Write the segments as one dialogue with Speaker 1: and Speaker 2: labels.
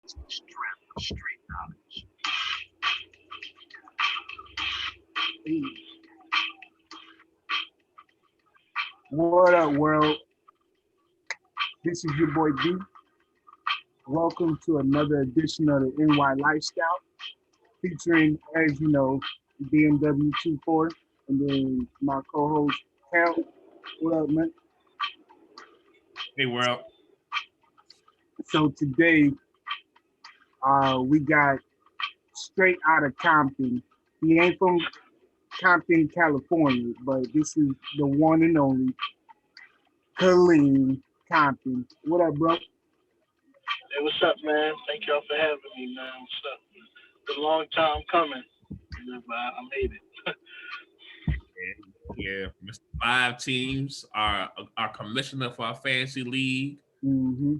Speaker 1: Straight knowledge.
Speaker 2: Hey, what up, world? This is your boy B. Welcome to another edition of the NYLifeStyle, featuring, as you know, BMW 24, and then my co-host Cal. What up, man?
Speaker 3: Hey, world.
Speaker 2: So today, we got straight out of Compton. He ain't from Compton, California, but this is the one and only Colleen Compton. What up, bro?
Speaker 1: Hey, what's up, man? Thank y'all for having me, man. What's up? It's a long time coming, but I made it.
Speaker 3: Yeah, Mr. Five Teams, our commissioner for our fantasy league,
Speaker 2: Mm-hmm.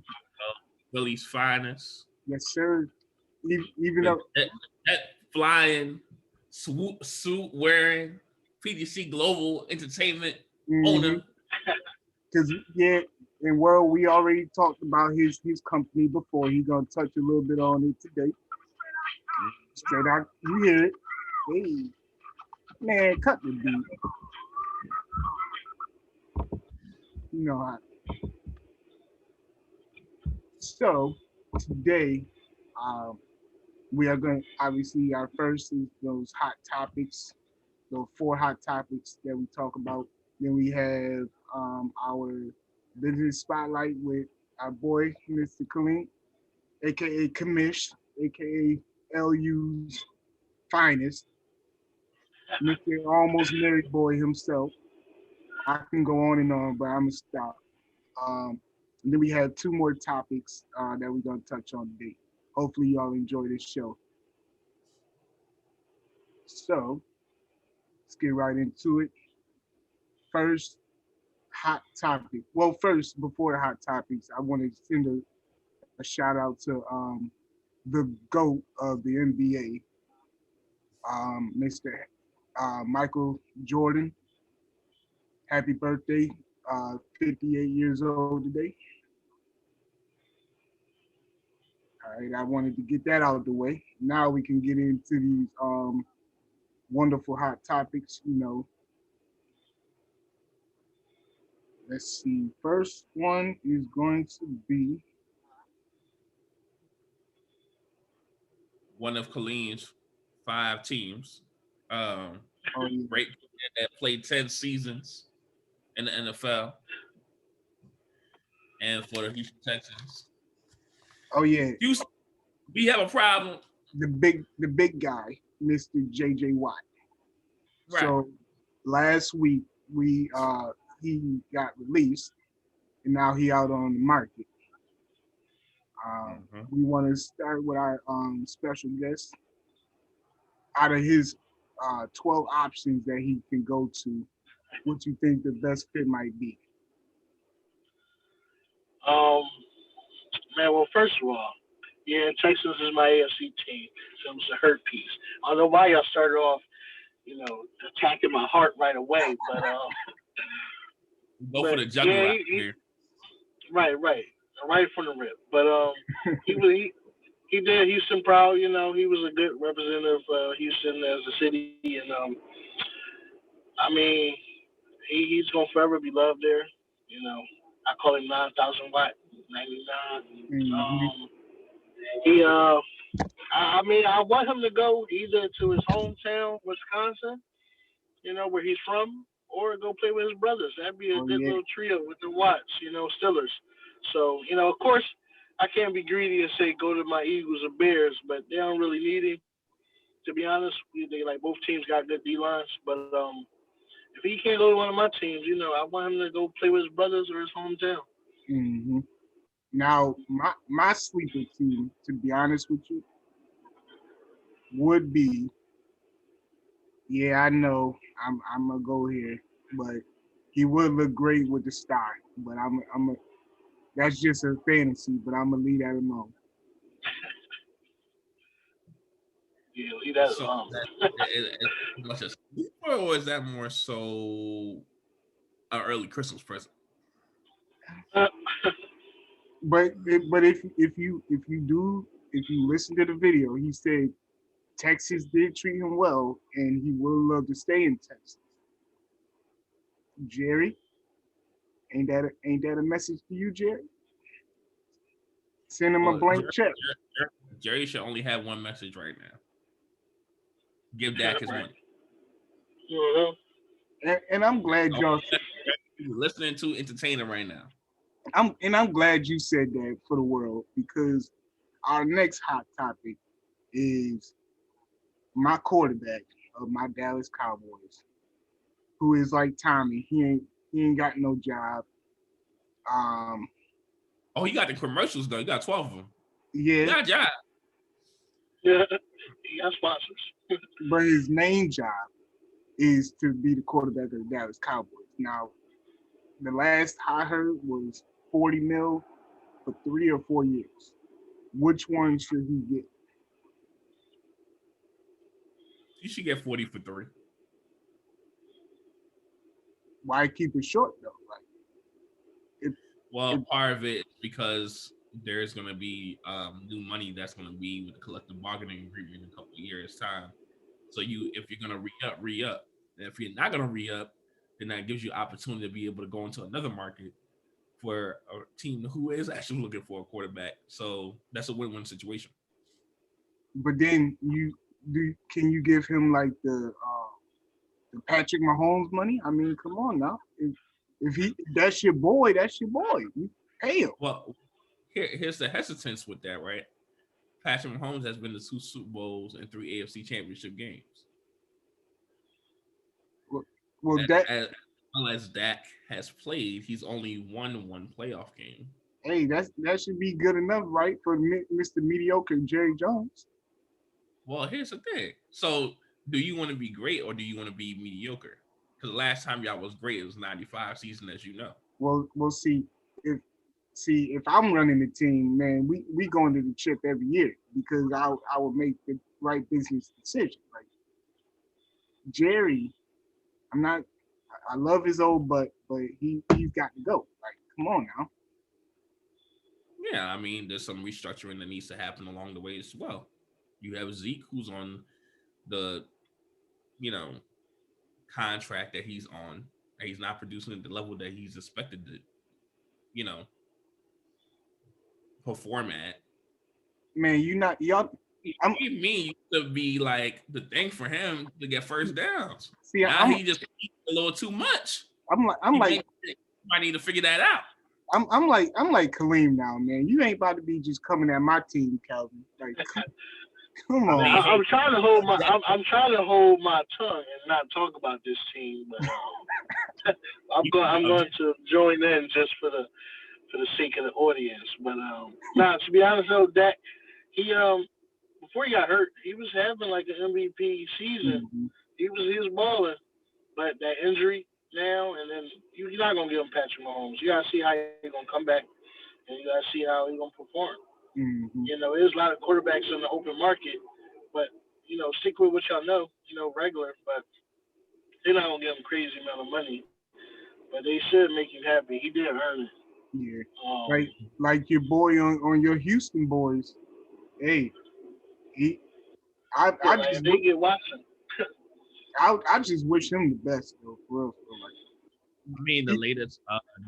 Speaker 3: Philly's finest.
Speaker 2: Yes, sir. Even though,
Speaker 3: That flying, swoop suit wearing, PDC Global Entertainment owner.
Speaker 2: because yeah, and well, we already talked about his company before. He's gonna touch a little bit on it today. Straight out, you hear it? Hey, man, cut the beat. You know how. So today, um, we are going. Obviously, our first is those hot topics, those four hot topics that we talk about. Then we have our business spotlight with our boy, Mr. Kalim, aka Kamish, aka LU's finest, Mr. Almost Married Boy himself. I can go on, but I'm gonna stop. Um, and then we have two more topics that we're gonna touch on today. Hopefully, y'all enjoy this show. So let's get right into it. First, hot topic. Well, first, before the hot topics, I want to send a shout out to the GOAT of the NBA, Mr. Michael Jordan. Happy birthday, 58 years old today. All right, I wanted to get that out of the way. Now we can get into these wonderful hot topics. Let's see. First one is going to be
Speaker 3: One of Colleen's 5 teams.
Speaker 2: oh yeah.
Speaker 3: Great that played 10 seasons in the NFL and for the Houston Texans.
Speaker 2: Oh yeah.
Speaker 3: Houston, we have a problem.
Speaker 2: The big guy, Mr. JJ Watt.
Speaker 3: Right.
Speaker 2: So last week he got released and now he out on the market. We want to start with our special guest. Out of his 12 options that he can go to, what you think the best fit might be?
Speaker 1: Um, Man, well, first of all, yeah, Texans is my AFC team, so it's a hurt piece. I don't know why y'all started off, attacking my heart right away,
Speaker 3: Go
Speaker 1: but
Speaker 3: for the jugular
Speaker 1: yeah,
Speaker 3: here.
Speaker 1: right from the rip. But he did Houston proud. He was a good representative of Houston as a city, and I mean, he's gonna forever be loved there. I call him 9,000 watt 99.
Speaker 2: Mm-hmm.
Speaker 1: He I want him to go either to his hometown, Wisconsin, where he's from, or go play with his brothers. That'd be a
Speaker 2: Oh
Speaker 1: good
Speaker 2: yeah.
Speaker 1: little trio with the Watts, Stillers. So, of course, I can't be greedy and say go to my Eagles or Bears, but they don't really need him. To be honest, they like both teams got good D lines, but if he can't go to one of my teams, I want him to go play with his brothers or his hometown.
Speaker 2: Mm-hmm. Now, my sleeper team, to be honest with you, would be, yeah, I know I'm gonna go here, but he would look great with the star. But that's just a fantasy, but I'm gonna leave that alone.
Speaker 1: Yeah, leave that
Speaker 3: So
Speaker 1: alone.
Speaker 3: is much a sleeper, or is that more so an early Christmas present?
Speaker 2: But if you do if you listen to the video, he said Texas did treat him well, and he would love to stay in Texas. Jerry, ain't that a message to you, Jerry? Send him a
Speaker 3: Well,
Speaker 2: blank check.
Speaker 3: Jerry should only have one message right now. Give Dak his money.
Speaker 1: Mhm.
Speaker 2: And I'm glad y'all.
Speaker 3: Listening to entertainer right now.
Speaker 2: I'm glad you said that for the world, because our next hot topic is my quarterback of my Dallas Cowboys, who is like Tommy. He ain't got no job. Um,
Speaker 3: Oh, you got the commercials though. You got 12 of them. You
Speaker 2: yeah,
Speaker 3: got a job.
Speaker 1: Yeah, he got sponsors.
Speaker 2: but his main job is to be the quarterback of the Dallas Cowboys. Now, the last I heard was 40 mil for 3 or 4 years. Which one should he get?
Speaker 3: You should get 40 for 3.
Speaker 2: Why keep it short though? Like,
Speaker 3: Well, part of it is because there's going to be new money that's going to be with the collective bargaining agreement in a couple of years' time. So if you're going to re-up. And if you're not going to re-up, then that gives you opportunity to be able to go into another market for a team who is actually looking for a quarterback. So that's a win-win situation.
Speaker 2: but then can you give him like the Patrick Mahomes money? I mean, come on now. If that's your boy, that's your boy. You pay him.
Speaker 3: Well, here's the hesitance with that, right? Patrick Mahomes has been to 2 Super Bowls and 3 AFC Championship games.
Speaker 2: Well, that
Speaker 3: As well as Dak has played, he's only won 1 playoff game.
Speaker 2: hey, that should be good enough, right, for Mr. Mediocre Jerry Jones.
Speaker 3: Well, here's the thing. So, do you want to be great or do you want to be mediocre? Because the last time y'all was great, it was 95 season, as you know.
Speaker 2: Well, we'll see if I'm running the team, man, we going to the chip every year, because I will make the right business decision. Like Jerry, I'm not. I love his old butt, but he's got to go. Like, come on now.
Speaker 3: Yeah, I mean, there's some restructuring that needs to happen along the way as well. You have Zeke, who's on the, you know, contract that he's on. He's not producing at the level that he's expected to, you know, perform at.
Speaker 2: Man, you not y'all. I'm
Speaker 3: You mean to be like the thing for him to get first downs.
Speaker 2: see.
Speaker 3: Now he just a little too much.
Speaker 2: I'm like
Speaker 3: I need to figure that out.
Speaker 2: I'm like Kareem now, man. You ain't about to be just coming at my team, Calvin. Like, come on.
Speaker 1: I'm trying to hold my tongue and not talk about this team, but I'm going to join in just for the sake of the audience. But to be honest though, Dak, he before he got hurt, he was having like an MVP season.
Speaker 2: Mm-hmm.
Speaker 1: He was balling, but that injury now, and then you're not gonna give him Patrick Mahomes. You gotta see how he's gonna come back, and you gotta see how he's gonna perform.
Speaker 2: Mm-hmm.
Speaker 1: You know, there's a lot of quarterbacks in the open market, but stick with what y'all know. Regular, but they're not gonna give him crazy amount of money. But they should make him happy. He did earn it.
Speaker 2: Yeah,
Speaker 1: Um,
Speaker 2: like your boy on your Houston boys. Hey, he I
Speaker 1: yeah,
Speaker 2: I
Speaker 1: like
Speaker 2: just
Speaker 1: if they get Watson.
Speaker 2: I just wish him the best though, for real. Like,
Speaker 3: I mean, the latest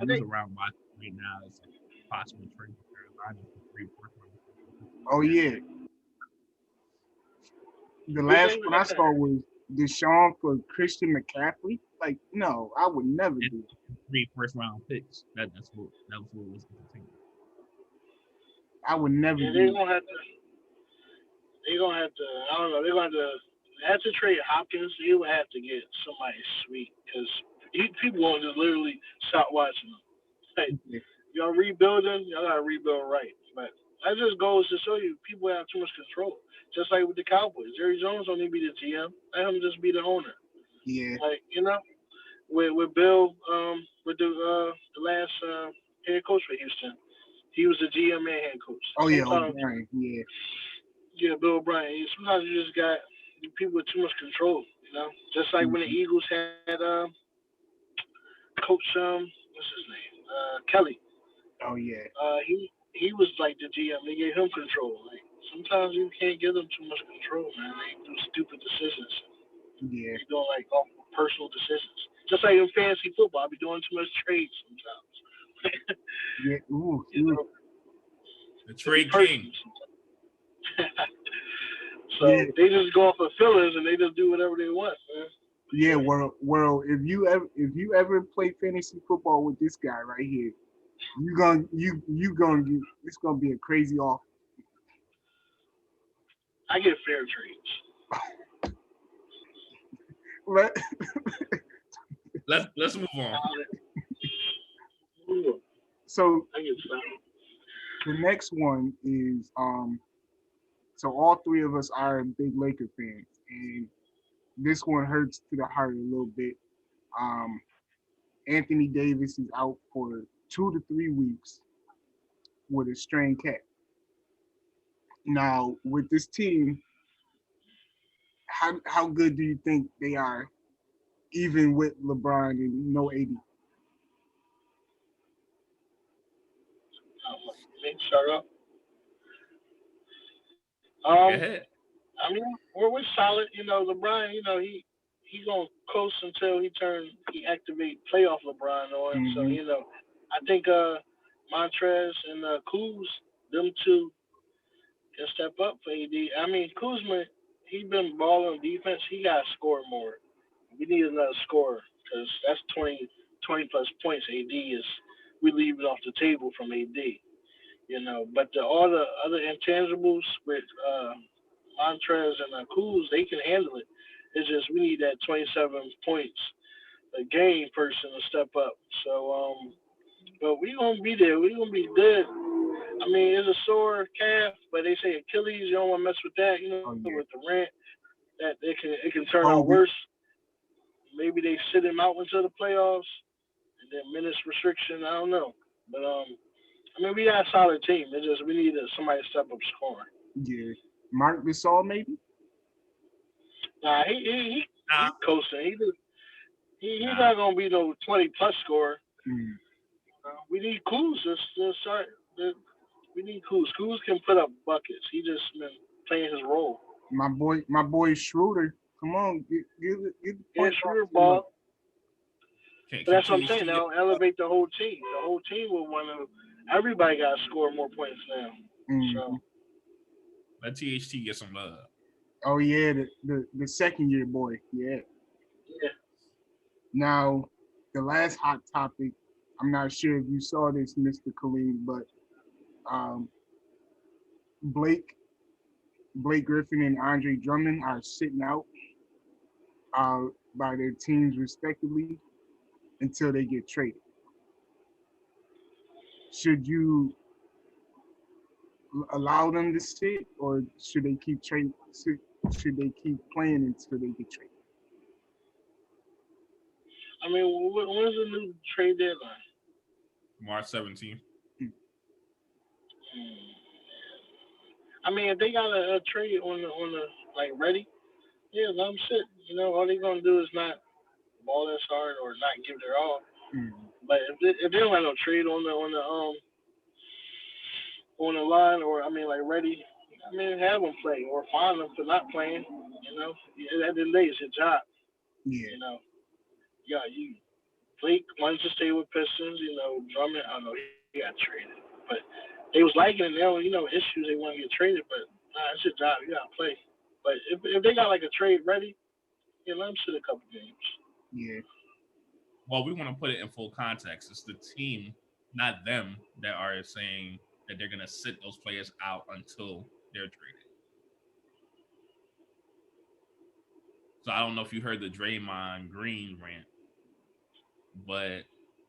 Speaker 3: news around Watson right now is a possible trade for Carolina for 3 4
Speaker 2: oh yeah, the last one I saw was Deshaun for Christian McCaffrey. Like, no, I would never do it.
Speaker 3: 3 first-round picks. That was what was entertaining.
Speaker 2: I would never
Speaker 1: Yeah,
Speaker 2: do
Speaker 1: they're
Speaker 2: it.
Speaker 1: gonna have to. They're gonna have to. I don't know. They're gonna have to trade Hopkins. He would have to get somebody sweet because people won't just literally stop watching him. Hey, y'all rebuilding, y'all gotta rebuild right. But that just goes to show you people have too much control. Just like with the Cowboys, Jerry Jones don't need to be the GM. Let him just be the owner.
Speaker 2: Yeah.
Speaker 1: Like with Bill, with the last head coach for Houston, he was the GM and head coach.
Speaker 2: Oh yeah,
Speaker 1: Sometimes,
Speaker 2: O'Brien. Yeah.
Speaker 1: yeah, Bill O'Brien. Sometimes you just got people with too much control. Just like when the Eagles had Coach what's his name, Kelly.
Speaker 2: Oh yeah.
Speaker 1: He was like the GM. They gave him control. Like sometimes you can't give them too much control, man. They do stupid decisions.
Speaker 2: Yeah,
Speaker 1: They doing like all personal decisions. Just like in fantasy football, I be doing too much trades sometimes.
Speaker 2: yeah. Ooh,
Speaker 1: you know,
Speaker 3: The
Speaker 1: it be
Speaker 3: trade king.
Speaker 1: personal sometimes.
Speaker 2: yeah,
Speaker 1: So they just go off of fillers and they just do whatever they want, man. For
Speaker 2: yeah.
Speaker 1: sure.
Speaker 2: World. If you ever play fantasy football with this guy right here, you gonna get. It's gonna be a crazy off.
Speaker 1: I get fair trades.
Speaker 2: Let-
Speaker 3: Let's move on.
Speaker 1: Ooh,
Speaker 2: so
Speaker 1: I get some.
Speaker 2: the next one is so all three of us are big Laker fans, and this one hurts to the heart a little bit. Um, Anthony Davis is out for 2 to 3 weeks with a strained cat. Now, with this team, how good do you think they are, even with LeBron and no AD?
Speaker 1: Me start up.
Speaker 3: Go
Speaker 1: Um,
Speaker 3: ahead.
Speaker 1: I mean, we're solid. You know, LeBron. You know, he gonna coast until he activate playoff LeBron on. So
Speaker 2: Hmm.
Speaker 1: you know, I think Montrez and Kuz, them two can step up for AD. I mean, Kuzma, he been balling on defense. He got to score more. We need another scorer because that's 20 plus points. AD is we leave it off the table from AD. You know, but all the other intangibles with Montrez and Kuz, they can handle it. It's just we need that 27 points a game person to step up. So, but we gonna be there. We gonna be good. I mean, it's a sore calf, but they say Achilles. You don't want to mess with that. You know,
Speaker 2: Oh
Speaker 1: with the
Speaker 2: yeah,
Speaker 1: rent, that it can turn out
Speaker 2: Kobe.
Speaker 1: worse. Maybe they sit him out into the playoffs and then minutes restriction. I don't know, but I mean, we got a solid team. It's just we need somebody to step up scoring.
Speaker 2: Yeah, Mark Gasol maybe.
Speaker 1: Nah, he
Speaker 3: Nah,
Speaker 1: coasting. He's
Speaker 3: nah.
Speaker 1: not gonna be no 20 plus scorer.
Speaker 2: Mm.
Speaker 1: We need Kuz to start. The, we need Kuz. Kuz can put up buckets. He just been playing his role.
Speaker 2: My boy Schroeder. Come on, get the
Speaker 1: Yeah,
Speaker 2: point guard
Speaker 1: shooter
Speaker 2: some love.
Speaker 1: ball. But
Speaker 3: Can
Speaker 1: that's what I'm saying.
Speaker 3: THT get
Speaker 1: Now elevate the whole team. The whole team will want to. Everybody got to score more points now. So
Speaker 2: Hmm.
Speaker 3: let THT get some love?
Speaker 2: Oh yeah, the second year boy. Yeah.
Speaker 1: yeah,
Speaker 2: Now, the last hot topic. I'm not sure if you saw this, Mr. Kareem, but um, Blake Blake Griffin and Andre Drummond are sitting out uh, by their teams respectively until they get traded. Should you allow them to sit, or should they keep trade? Should they keep playing until they get traded?
Speaker 1: I mean, when's the new trade deadline?
Speaker 3: March 17th.
Speaker 1: Hmm. I mean, if they got a trade on the like ready, yeah, let them sit. You know, all they gonna do is not ball as hard or not give their all.
Speaker 2: Mm.
Speaker 1: But if they don't have no trade on the line, or I mean like ready, I mean have them play or find them for not playing. You know, at the end of the day, it's your job.
Speaker 2: Yeah.
Speaker 1: You know, yeah, you Blake wanted to stay with Pistons. You know, Drummond, I don't know, he got traded, but they was liking it. They don't, issues. They want to get traded, but nah, it's your job. You gotta play. But if they got like a trade ready, yeah, let them sit a couple games.
Speaker 2: Yeah.
Speaker 3: Well, we want to put it in full context. It's the team, not them, that are saying that they're gonna sit those players out until they're traded. So I don't know if you heard the Draymond Green rant, but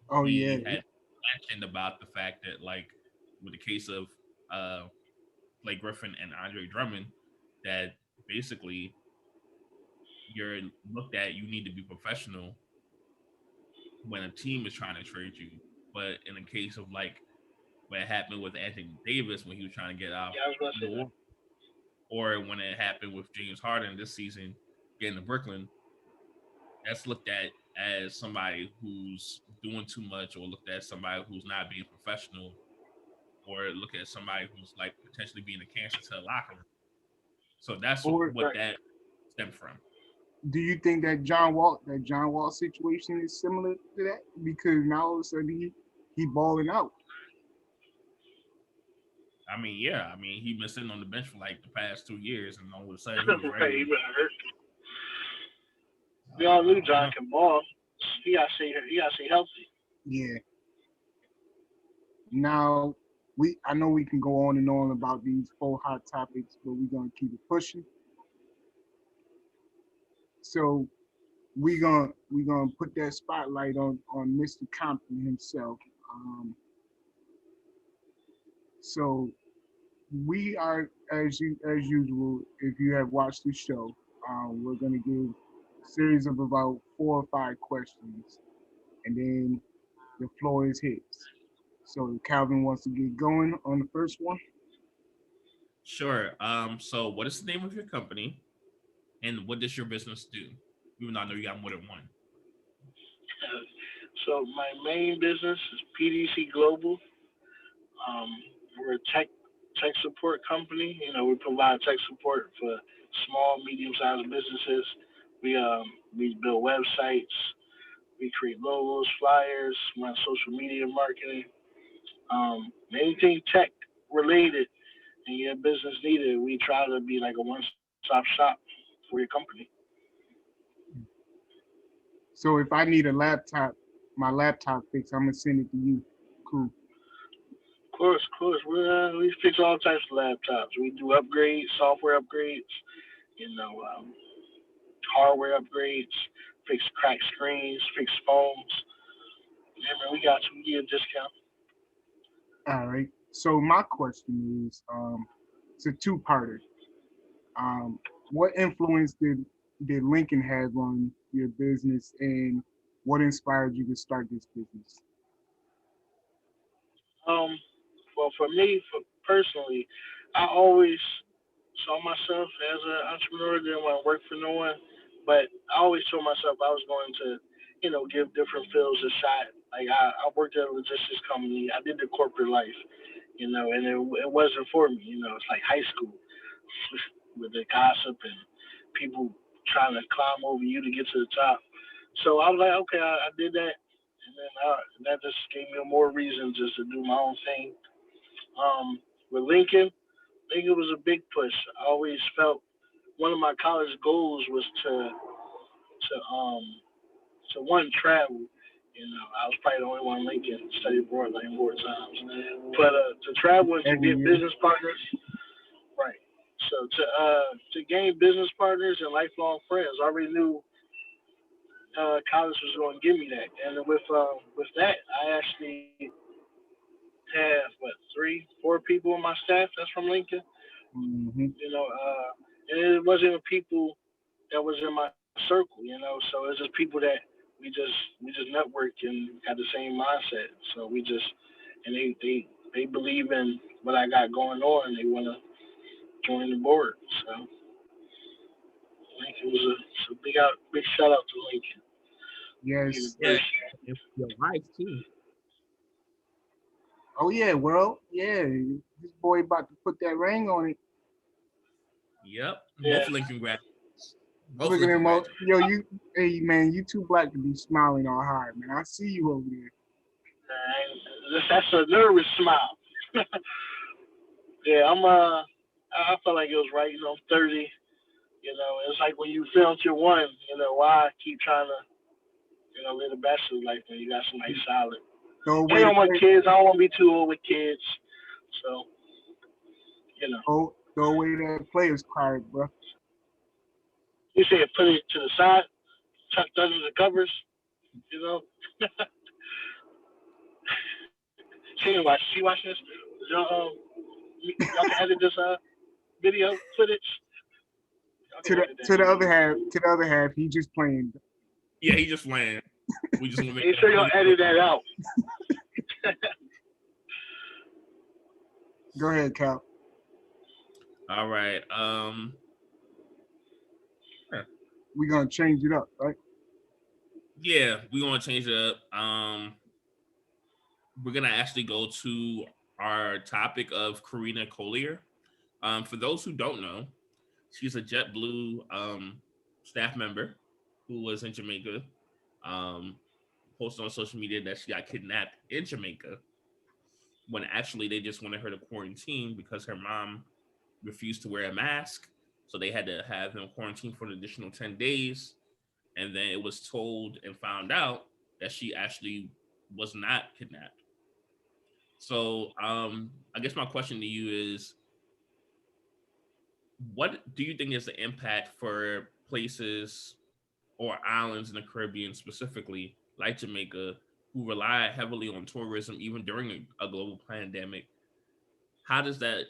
Speaker 2: Oh yeah.
Speaker 3: he had mentioned about the fact that, like, with the case of uh, Blake Griffin and Andre Drummond, that basically you're looked at, you need to be professional when a team is trying to trade you. But in the case of like what happened with Anthony Davis when he was trying to get out
Speaker 1: Yeah, I was about to
Speaker 3: New
Speaker 1: say that.
Speaker 3: Orleans, or when it happened with James Harden this season getting to Brooklyn, that's looked at as somebody who's doing too much, or looked at somebody who's not being professional or look at somebody who's like potentially being a cancer to the locker room. So that's
Speaker 2: Or
Speaker 3: what that stemmed from.
Speaker 2: do you think that John Wall situation is similar to that? Because now all of a sudden he balling out.
Speaker 3: I mean, yeah, I mean, he been sitting on the bench for like the past 2 years, and all of a sudden he was
Speaker 1: right, he
Speaker 3: ready.
Speaker 1: been hurt. We all knew
Speaker 3: I don't
Speaker 1: John
Speaker 3: know.
Speaker 1: can ball. He gotta stay healthy.
Speaker 2: Yeah. Now I know we can go on and on about these four hot topics, but we're gonna keep it pushing. So we gonna put that spotlight on Mr. Compton himself. Um, so we are as usual. If you have watched the show, we're gonna give a series of about 4 or 5 questions, and then the floor is his. So Calvin wants to get going on the first one.
Speaker 3: Sure. So what is the name of your company, and what does your business do? Even though I know you got more than one.
Speaker 1: So my main business is PDC Global. Um, we're a tech support company. You know, we provide tech support for small, medium-sized businesses. We build websites. We create logos, flyers, run social media marketing. Anything tech related and your business needed, we try to be like a one-stop shop for your company.
Speaker 2: So if I need a laptop, my laptop fix, I'm gonna send it to you. Cool.
Speaker 1: Of course, we fix all types of laptops. We do upgrades, software upgrades, you know, hardware upgrades, fix cracked screens, fix phones. Yeah, man, we got you. We get a discount.
Speaker 2: All right. So my question is, it's a two-parter. Um, what influence did Lincoln have on your business, and what inspired you to start this business?
Speaker 1: Um, well, for me, personally, I always saw myself as an entrepreneur. Didn't want to work for no one, but I always told myself I was going to, give different fields a shot. Like I worked at a logistics company. I did the corporate life, and it wasn't for me. It's like high school with the gossip and people trying to climb over you to get to the top. So I was like, okay, I did that, and then that just gave me more reason just to do my own thing. With Lincoln was a big push. I always felt one of my college goals was to one travel. I was probably the only one in Lincoln studied abroad like 4 times, but to travel and to
Speaker 2: Every
Speaker 1: get
Speaker 2: year.
Speaker 1: business partners, right? So to gain business partners and lifelong friends, I already knew college was going to give me that, and with that, I actually have what 3, 4 people on my staff that's from Lincoln.
Speaker 2: Mm-hmm.
Speaker 1: And it wasn't even people that was in my circle. So it's just people that we just network and had the same mindset. So we just and they believe in what I got going on and they want to join the board. So Lincoln was a big shout out to Lincoln
Speaker 2: Yes.
Speaker 3: Yeah,
Speaker 1: University.
Speaker 3: and your wife too.
Speaker 2: Oh yeah, world. Yeah, this boy about to put that ring on it.
Speaker 3: Yep,
Speaker 1: Yeah,
Speaker 3: both Lincoln graduates. Both
Speaker 2: Look at
Speaker 3: Lincoln
Speaker 2: him.
Speaker 3: graduates.
Speaker 2: Yo, hey man, you too black to be smiling all hard, man. I see you over there.
Speaker 1: that's a nervous smile. Yeah, I felt like it was right. 30. It's like when you film your one. Why keep trying to live the bachelor life when you got somebody solid.
Speaker 2: Throw
Speaker 1: I
Speaker 2: away the
Speaker 1: don't want
Speaker 2: play,
Speaker 1: kids. I don't want to be too old with kids. So
Speaker 2: throw away that players card, bro.
Speaker 1: you said put it to the side, tucked under the covers. You know, she didn't watch. She watching this. Y'all can edit this video footage. Y'all can edit that.
Speaker 2: To the other half, he just playing.
Speaker 3: Yeah, he just playing. We just want to make
Speaker 1: Make sure y'all edit that out.
Speaker 2: Go ahead, Cal.
Speaker 3: All right.
Speaker 2: We're gonna change it up, right?
Speaker 3: Yeah, we're gonna change it up. We're gonna actually go to our topic of Karina Collier. For those who don't know, she's a JetBlue staff member who was in Jamaica. Um, Posted on social media that she got kidnapped in Jamaica when actually they just wanted her to quarantine because her mom refused to wear a mask. So they had to have him quarantined for an additional 10 days. And then it was told and found out that she actually was not kidnapped. So I guess my question to you is, what do you think is the impact for places or islands in the Caribbean specifically, like Jamaica, who rely heavily on tourism even during a global pandemic? How does that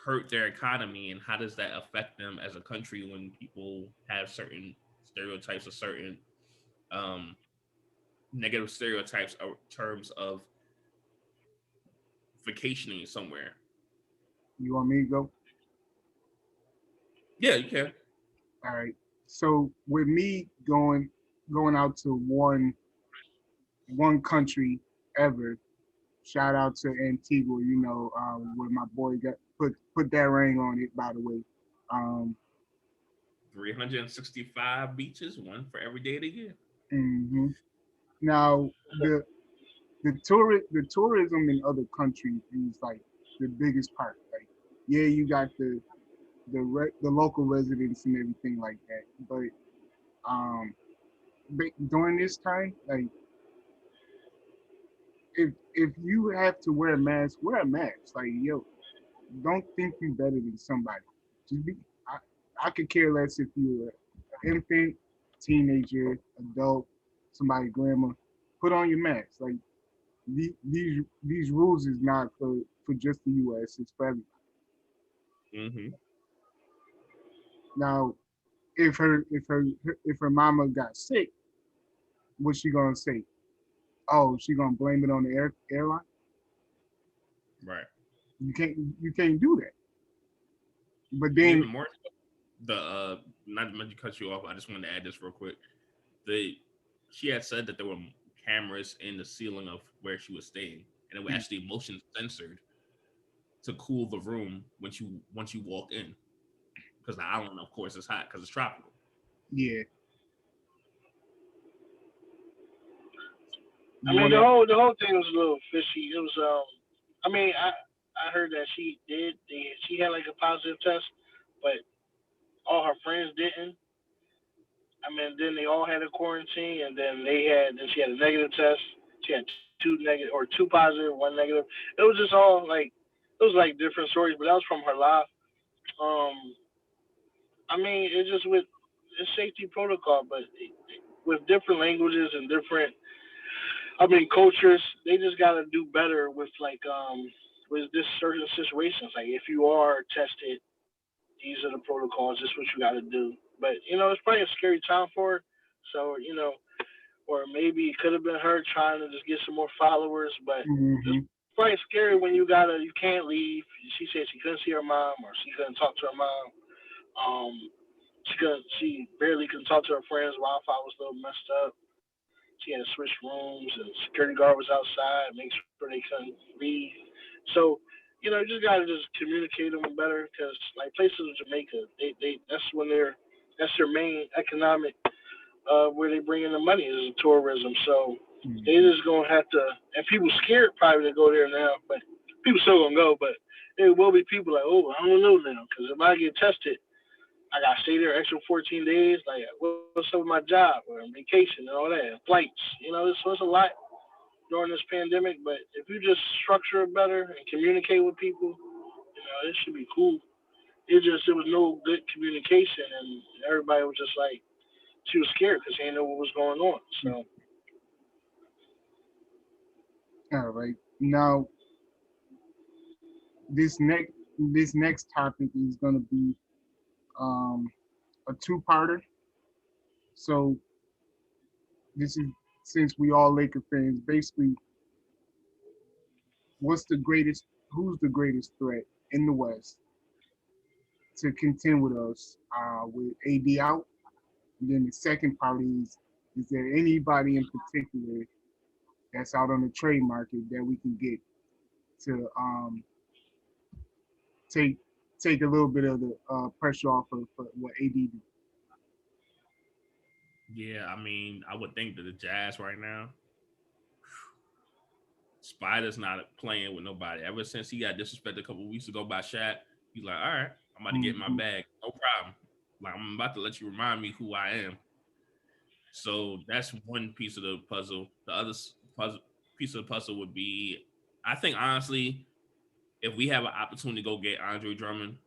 Speaker 3: hurt their economy, and how does that affect them as a country when people have certain stereotypes or certain um, negative stereotypes in terms of vacationing somewhere?
Speaker 2: You want me to go?
Speaker 3: Yeah, you can.
Speaker 2: All right. So with me going out to one country ever, shout out to Antigua, where my boy got put that ring on it, by the way. Um,
Speaker 3: 365 beaches, one for every day of the year.
Speaker 2: hmm Now the tourism in other countries is like the biggest part. Like, yeah, you got the local residents and everything like that, but um, during this time, like if you have to wear a mask, wear a mask. Like, yo, don't think you better than somebody. Just be. I could care less if you're an infant, teenager, adult, somebody grandma. Put on your mask. Like, these rules is not for just the U.S. It's for everybody.
Speaker 3: Mm-hmm.
Speaker 2: Now, if her mama got sick, what's she gonna say? Oh, she gonna blame it on the airline?
Speaker 3: Right.
Speaker 2: You can't do that. But
Speaker 3: And
Speaker 2: then
Speaker 3: even more, the not to meant to cut you off, I just wanted to add this real quick. The She had said that there were cameras in the ceiling of where she was staying, and it was actually motion censored to cool the room once you walk in, because the island, of course, is hot because it's tropical.
Speaker 2: yeah,
Speaker 1: I
Speaker 2: you
Speaker 1: mean,
Speaker 2: want
Speaker 1: the
Speaker 2: to.
Speaker 1: whole thing was a little fishy. It was I mean, I heard that she had like a positive test, but all her friends didn't. I mean, then they all had a quarantine, and then she had a negative test. She had two negative or two positive, one negative. It was just all like it was like different stories, but that was from her life. Um, I mean, it's just with it's safety protocol, but with different languages and different, I mean, cultures, they just got to do better with this certain situations. Like if you are tested, these are the protocols. This is what you got to do. But it's probably a scary time for her. So or maybe it could have been her trying to just get some more followers. But it's
Speaker 2: Hmm.
Speaker 1: probably scary when you can't leave. She said she couldn't see her mom or she couldn't talk to her mom. Um, she barely couldn't talk to her friends. Wi-Fi was a little messed up. She had to switch rooms, and security guard was outside, make sure they couldn't leave. So, you just gotta just communicate them better, because like places in Jamaica, they that's their main economic where they bring in the money is tourism. So they
Speaker 2: Hmm.
Speaker 1: just gonna have to, and people scared probably to go there now, but people still gonna go. But there will be people like, oh, I don't know now, because if I get tested, I gotta stay there extra 14 days. Like, what's up with my job or vacation and all that, flights. So it's a lot during this pandemic. But if you just structure it better and communicate with people, it should be cool. There was no good communication, and everybody was just like she was scared because they didn't know what was going on. So
Speaker 2: All right. Now this next topic is gonna be um a two-parter. So this is since we all Laker fans, basically, what's the greatest? Who's the greatest threat in the West to contend with us with AD out? And then the second part is there anybody in particular that's out on the trade market that we can get? to take take a little bit of the pressure off of for what AD do.
Speaker 3: Yeah, I mean, I would think that the Jazz right now, Spider's not playing with nobody. Ever since he got disrespected a couple weeks ago by Shaq, he's like, all right, I'm about to get in my
Speaker 2: Mm-hmm.
Speaker 3: bag. No problem. Like, I'm about to let you remind me who I am. So that's one piece of the puzzle. The other puzzle piece of the puzzle would be, I think honestly, if we have an opportunity to go get Andre Drummond,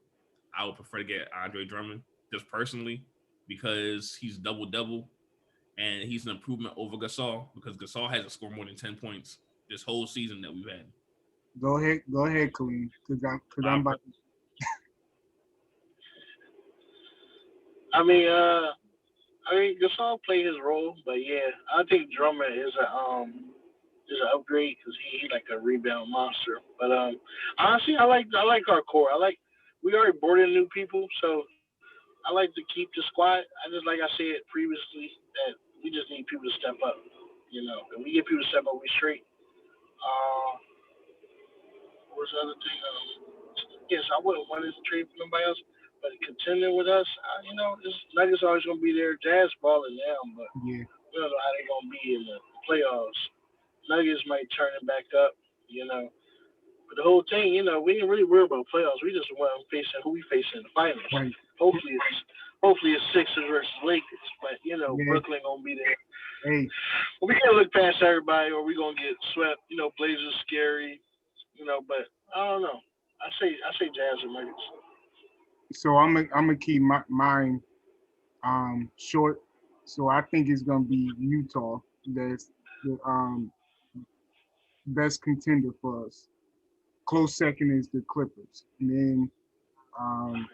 Speaker 3: I would prefer to get Andre Drummond just personally because he's double double and he's an improvement over Gasol because Gasol hasn't scored more than 10 points this whole season that we've had.
Speaker 2: Go ahead, Kareem, because I'm about.
Speaker 1: I mean, Gasol played his role, but yeah, I think Drummond is an upgrade because he like a rebound monster. But honestly, I like our core. We already brought in new people, so I like to keep the squad. I just like I said previously that we just need people to step up. You know, if we get people to step up, we straight. Uh, what's the other thing? Yes, I wouldn't want to trade for nobody else, but contending with us, this Nuggets always gonna be there. Jazz balling now, but
Speaker 2: Yeah,
Speaker 1: we don't know how they're gonna be in the playoffs. Nuggets might turn it back up, you know. But the whole thing, we ain't really worried about playoffs. We just want facing who we facing in the finals.
Speaker 2: right.
Speaker 1: Hopefully it's hopefully it's Sixers versus Lakers, but
Speaker 2: Yeah.
Speaker 1: Brooklyn gonna be there.
Speaker 2: Hey,
Speaker 1: But we can't look past everybody, or we gonna get swept. Blazers scary, But I don't know. I say Jazz and Nuggets.
Speaker 2: so I'm gonna keep mine short. So I think it's gonna be Utah. That's the best contender for us. Close second is the Clippers, and then um,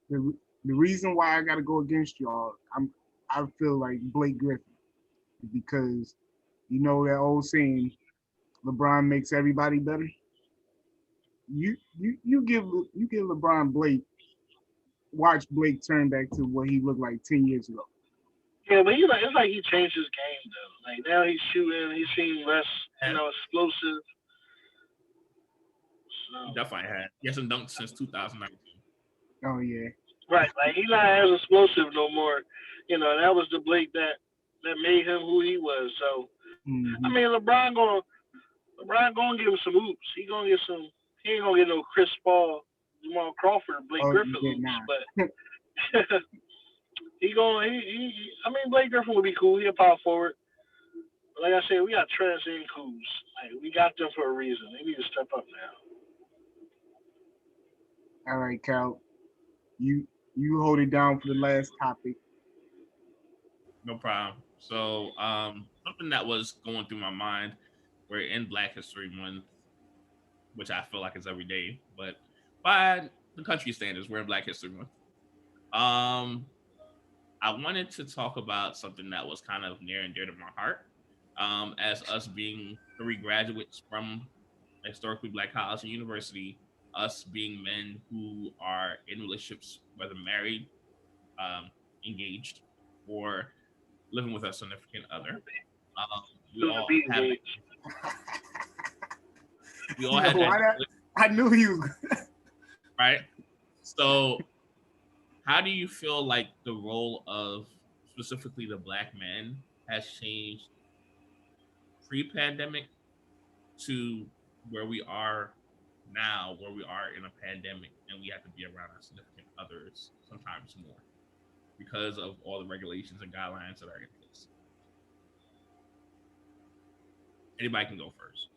Speaker 2: the the reason why I got to go against y'all, I feel like Blake Griffin because you know that old saying, LeBron makes everybody better. You give LeBron Blake, watch Blake turn back to what he looked like 10 years ago.
Speaker 1: Yeah, but it's like he changed his game though. Like now he's shooting, he seems less, explosive.
Speaker 3: He
Speaker 1: So
Speaker 3: definitely had. He hasn't dunked since 2019.
Speaker 2: Oh yeah.
Speaker 1: right, like he's not as explosive no more. That was the Blake that made him who he was. So I
Speaker 2: Hmm.
Speaker 1: mean, LeBron gonna give him some hoops. He gonna get some. He ain't gonna get no Chris Paul, Jamal Crawford, Blake
Speaker 2: Oh
Speaker 1: Griffin
Speaker 2: yeah,
Speaker 1: hoops,
Speaker 2: nah.
Speaker 1: but he gonna he. I mean, Blake Griffin would be cool. He a power forward. But like I said, we got Trez and Kuz. Like we got them for a reason. They need to step up now.
Speaker 2: All right, Cal, you you hold it down for the last topic.
Speaker 3: No problem. So, something that was going through my mind, we're in Black History Month, which I feel like is every day, but by the country standards, we're in Black History Month. Um, I wanted to talk about something that was kind of near and dear to my heart. As us being three graduates from historically black college and university, us being men who are in relationships, whether married, um, engaged, or living with a significant other. We
Speaker 1: Soon to
Speaker 3: all
Speaker 1: be
Speaker 3: have that.
Speaker 1: engaged.
Speaker 3: We all
Speaker 2: Yo,
Speaker 3: had that,
Speaker 2: I knew he was.
Speaker 3: right? So, how do you feel like the role of specifically the black man has changed pre-pandemic to where we are now, where we are in a pandemic and we have to be around our significant others sometimes more because of all the regulations and guidelines that are in place? Anybody can go first.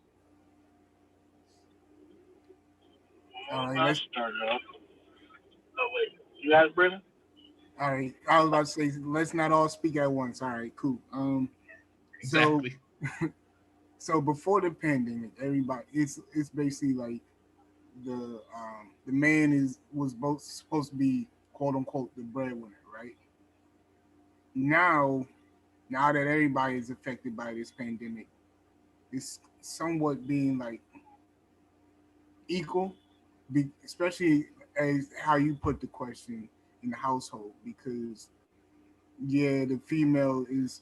Speaker 2: All right,
Speaker 1: I
Speaker 2: let's.
Speaker 1: started off. Oh wait, you guys, Brennan?
Speaker 2: All right, I was about to say let's not all speak at once. All right, cool. So
Speaker 3: Exactly.
Speaker 2: so before the pandemic, everybody it's basically like the man was both supposed to be quote unquote the breadwinner, right? Now now that everybody is affected by this pandemic, it's somewhat being like equal, especially as how you put the question in the household, because yeah, the female is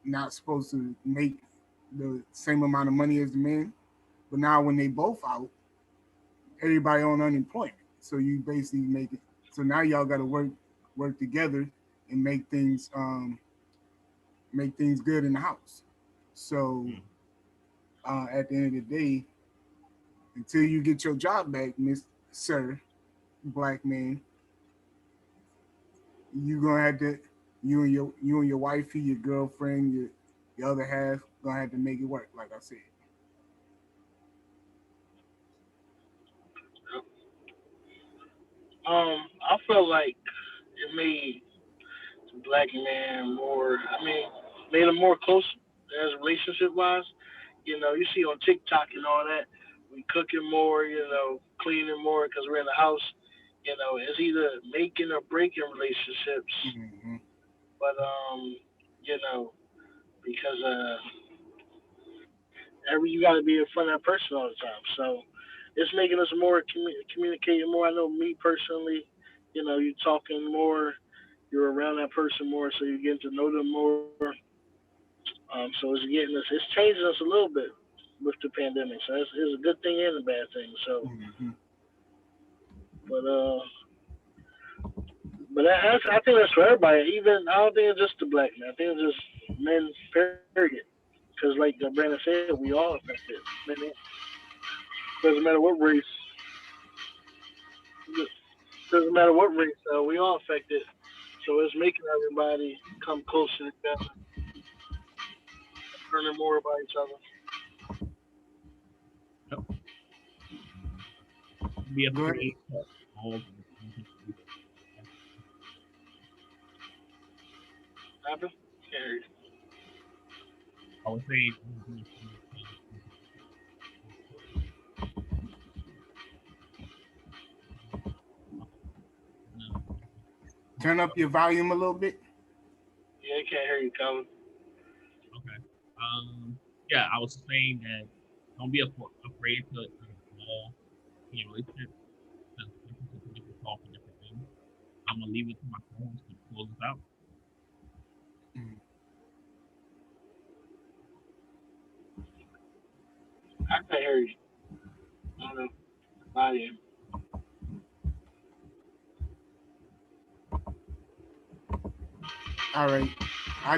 Speaker 2: not supposed to make the same amount of money as the man, But now when they both out, everybody on unemployment. So you basically make it. So now y'all got to work together and make things good in the house. So at the end of the day, until you get your job back, Miss Sir, black man, you gonna have to you and your wifey, your girlfriend, your other half gonna have to make it work. Like I said.
Speaker 1: I felt like it made the black man more. I mean, made him more close as relationship wise. You know, you see on TikTok and all that, we cooking more. You know, cleaning more because we're in the house. You know, it's either making or breaking relationships.
Speaker 2: Mm-hmm.
Speaker 1: But you know, because every you got to be in front of that person all the time. So it's making us more communicating more. I know me personally, you know, you talking more, you're around that person more, so you're getting to know them more. So it's changing us a little bit with the pandemic. So it's a good thing and a bad thing. So,
Speaker 2: Mm-hmm.
Speaker 1: but I think that's for everybody. Even I don't think it's just the black man. I think it's just men, period. Because like Brandon said, we all affected. Men, doesn't matter what race. Doesn't matter what race. We all affected. So it's making everybody come closer together, learning more about each other.
Speaker 3: Yep. Be
Speaker 2: Go ahead.
Speaker 3: afraid of all.
Speaker 1: Happen? Carried.
Speaker 3: I would say
Speaker 2: Turn up your volume a little bit.
Speaker 1: Yeah, I can't hear you, Colin.
Speaker 3: okay. Yeah, I was saying that don't be afraid to involve in your relationship because different people call for different things. I'm gonna leave it to my co-host to close this out.
Speaker 2: Mm.
Speaker 1: I can't hear you. I don't know. I am.
Speaker 2: All right. I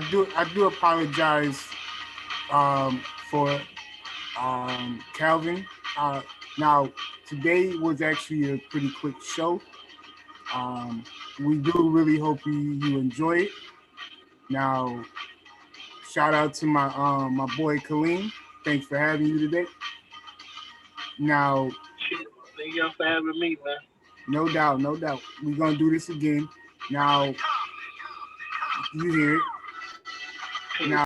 Speaker 2: do apologize for Calvin. Now today was actually a pretty quick show. Um, we do really hope you enjoy it. Now, shout out to my boy Kaleem. Thanks for having you today. Now,
Speaker 1: Shit. Thank y'all for having me, man.
Speaker 2: no doubt, no doubt, we're gonna do this again. Now, you hear it.
Speaker 1: Peace.
Speaker 2: Now.